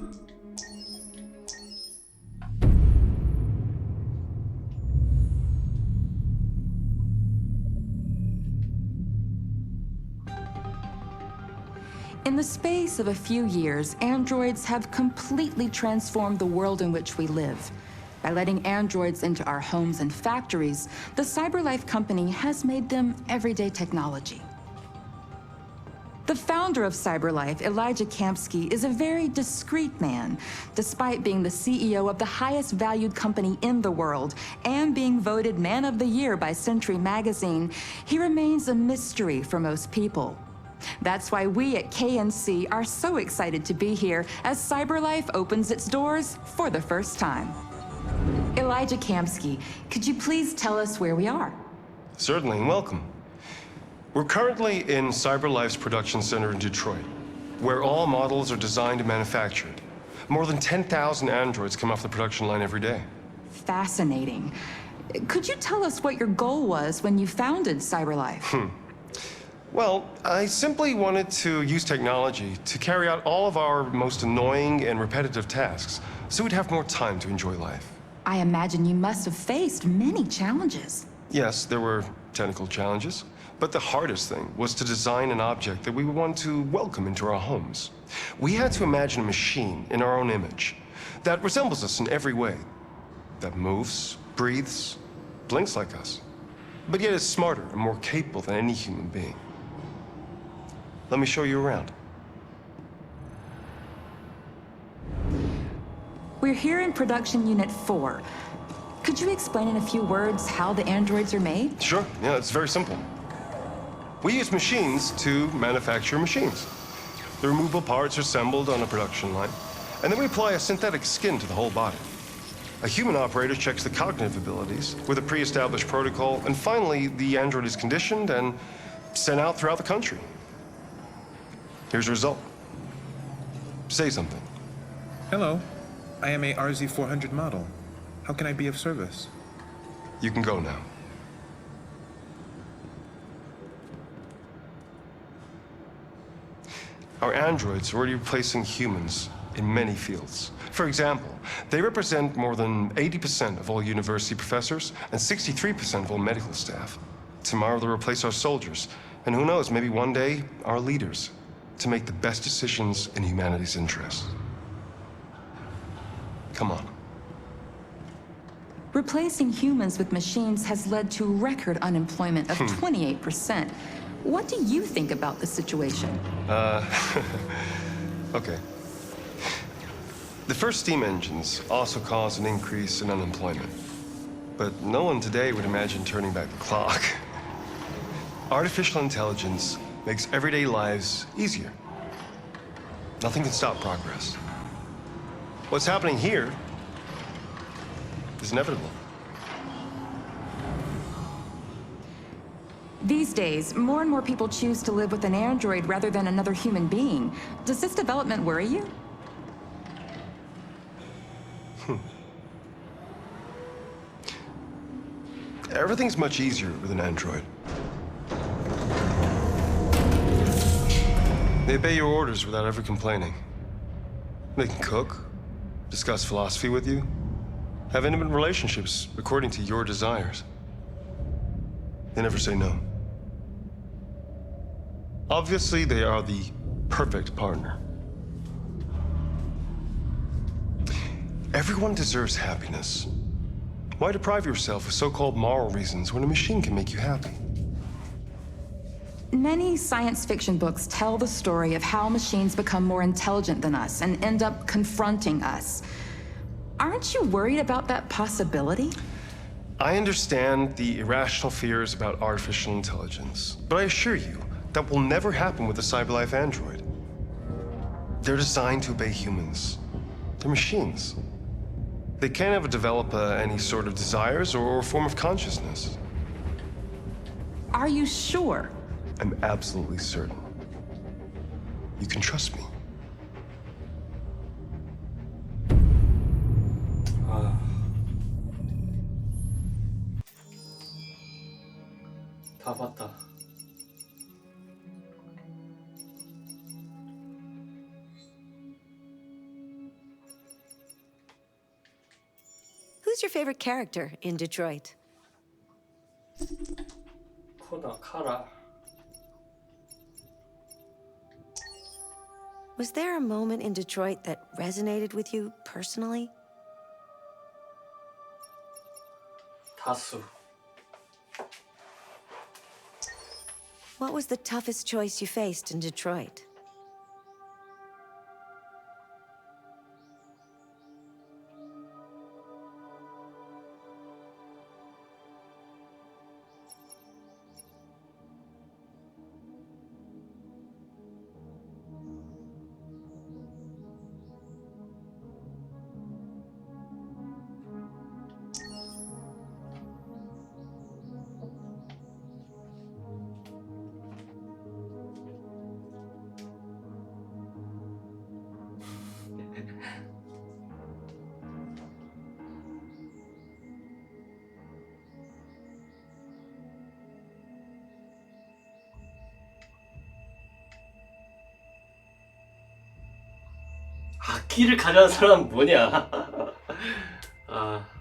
In the space of a few years, androids have completely transformed the world in which we live. By letting androids into our homes and factories, the CyberLife company has made them everyday technology. The founder of CyberLife, Elijah Kamsky, is a very discreet man. Despite being the CEO of the highest valued company in the world and being voted Man of the Year by Century Magazine, he remains a mystery for most people. That's why we at KNC are so excited to be here as CyberLife opens its doors for the first time. Elijah Kamsky, could you please tell us where we are? Certainly, and welcome. We're currently in CyberLife's production center in Detroit, where all models are designed and manufactured. More than 10,000 androids come off the production line every day. Fascinating. Could you tell us what your goal was when you founded CyberLife? Well, I simply wanted to use technology to carry out all of our most annoying and repetitive tasks, so we'd have more time to enjoy life. I imagine you must have faced many challenges. Yes, there were technical challenges. But the hardest thing was to design an object that we would want to welcome into our homes. We had to imagine a machine in our own image that resembles us in every way, that moves, breathes, blinks like us, but yet is smarter and more capable than any human being. Let me show you around. We're here in Production Unit 4. Could you explain in a few words how the androids are made? Sure, yeah, it's very simple. We use machines to manufacture machines. The removable parts are assembled on a production line, and then we apply a synthetic skin to the whole body. A human operator checks the cognitive abilities with a pre-established protocol, and finally, the android is conditioned and sent out throughout the country. Here's the result. Say something. Hello, I am a RZ400 model. How can I be of service? You can go now. Our androids are already replacing humans in many fields. For example, they represent more than 80% of all university professors and 63% of all medical staff. Tomorrow they'll replace our soldiers, and who knows, maybe one day, our leaders, to make the best decisions in humanity's interest. Come on. Replacing humans with machines has led to record unemployment of 28%. What do you think about the situation? Okay. The first steam engines also caused an increase in unemployment. But no one today would imagine turning back the clock. Artificial intelligence makes everyday lives easier. Nothing can stop progress. What's happening here is inevitable. These days, more and more people choose to live with an android rather than another human being. Does this development worry you? Everything's much easier with an android. They obey your orders without ever complaining. They can cook, discuss philosophy with you, have intimate relationships according to your desires. They never say no. Obviously, they are the perfect partner. Everyone deserves happiness. Why deprive yourself of so-called moral reasons when a machine can make you happy? Many science fiction books tell the story of how machines become more intelligent than us and end up confronting us. Aren't you worried about that possibility? I understand the irrational fears about artificial intelligence, but I assure you that will never happen with a CyberLife android. They're designed to obey humans. They're machines. They can't ever develop any sort of desires or form of consciousness. Are you sure? I'm absolutely certain. You can trust me. 다 봤다. Who's your favorite character in Detroit? 코다 카라. Was there a moment in Detroit that resonated with you personally? 다수. What was the toughest choice you faced in Detroit? 악기를 가져간 사람은 뭐냐? 아.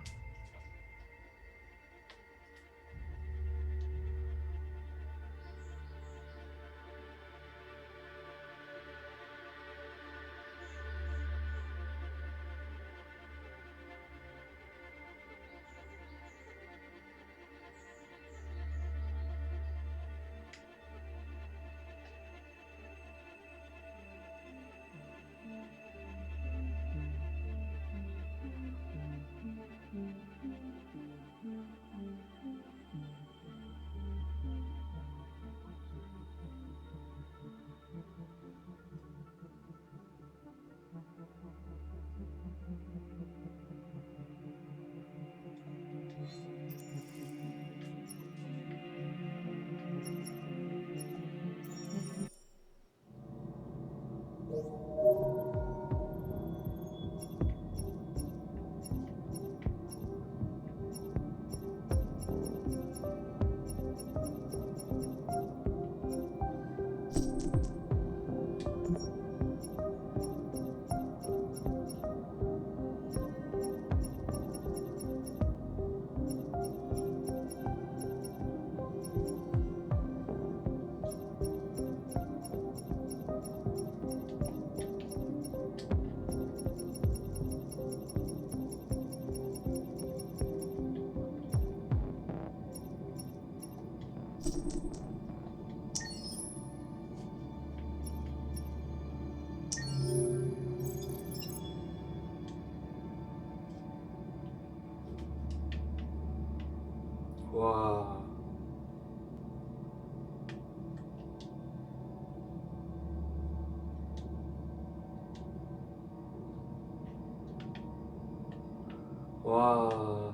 와. 와.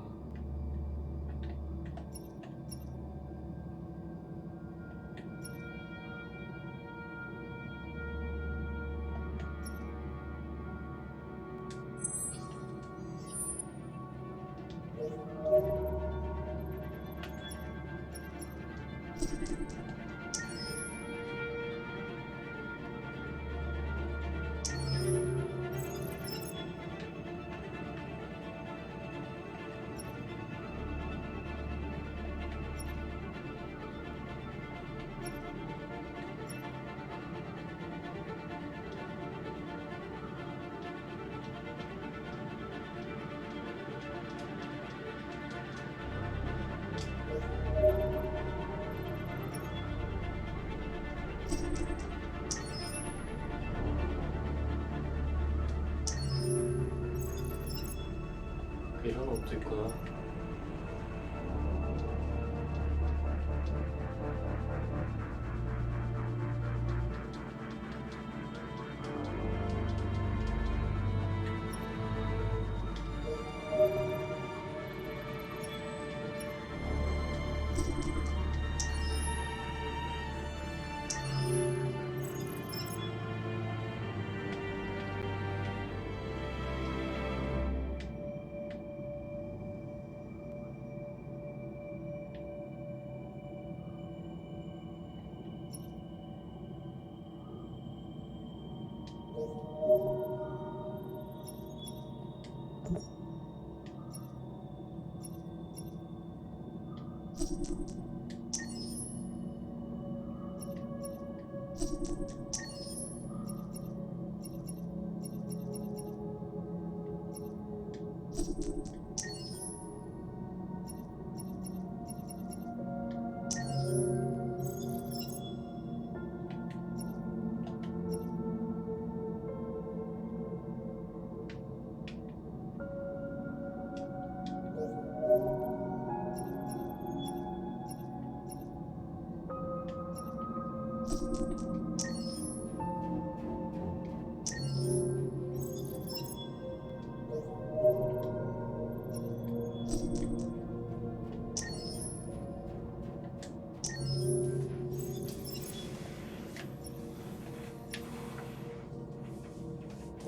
이런 옷도 있구나.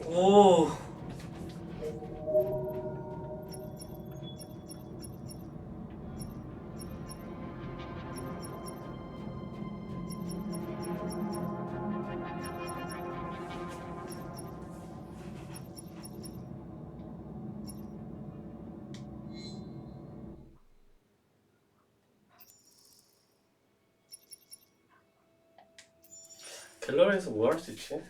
오. 갤러리에서 뭐 할 수 있지?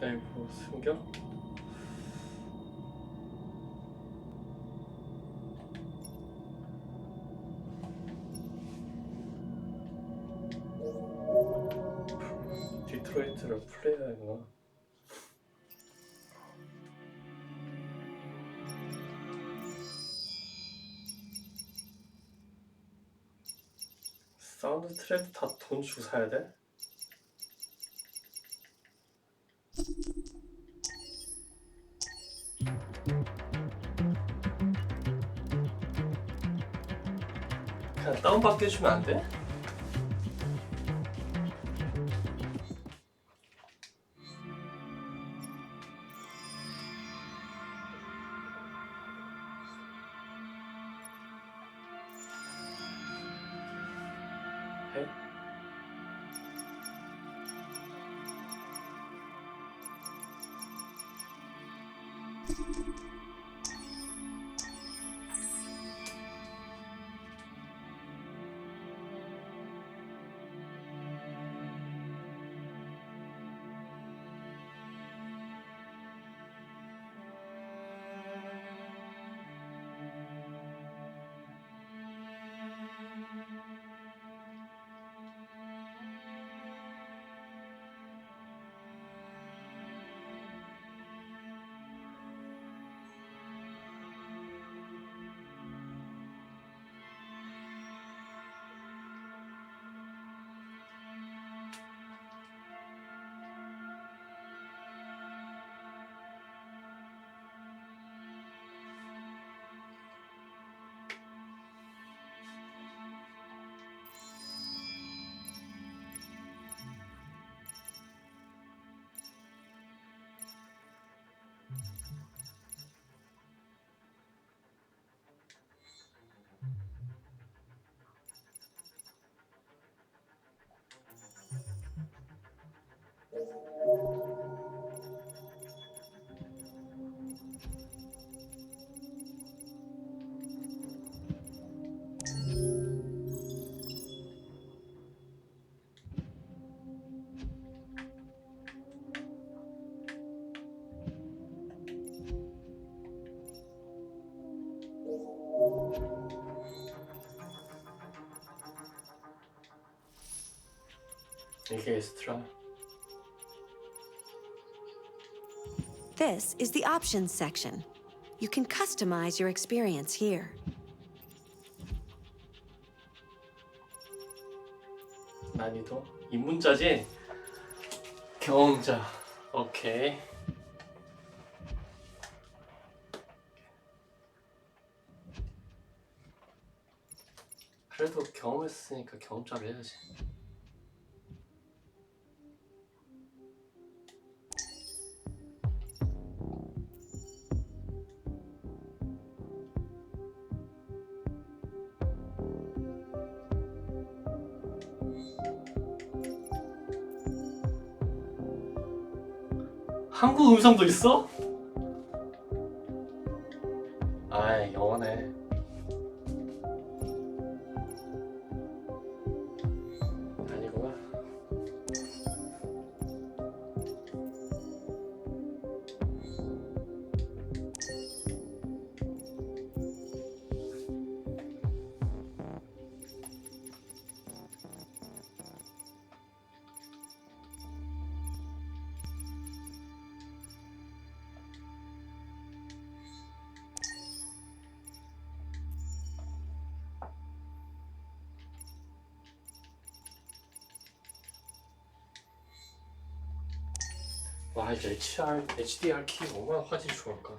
내부 승격? 디트로이트를 플레이하구나. 사운드 트랙 다 돈 주고 사야 돼? 그냥 다운받게 해주면 안 돼? 해? 이게 에스트라. This is the options section. You can customize your experience here. 난이도 입문자지? 경험자. 오케이. 그래도 경험했으니까 경험자로 해야지. 한국 음성도 있어? 아이, 영어네. 아니구나. 와, 이제 HDR 키 얼마나 화질이 좋을까?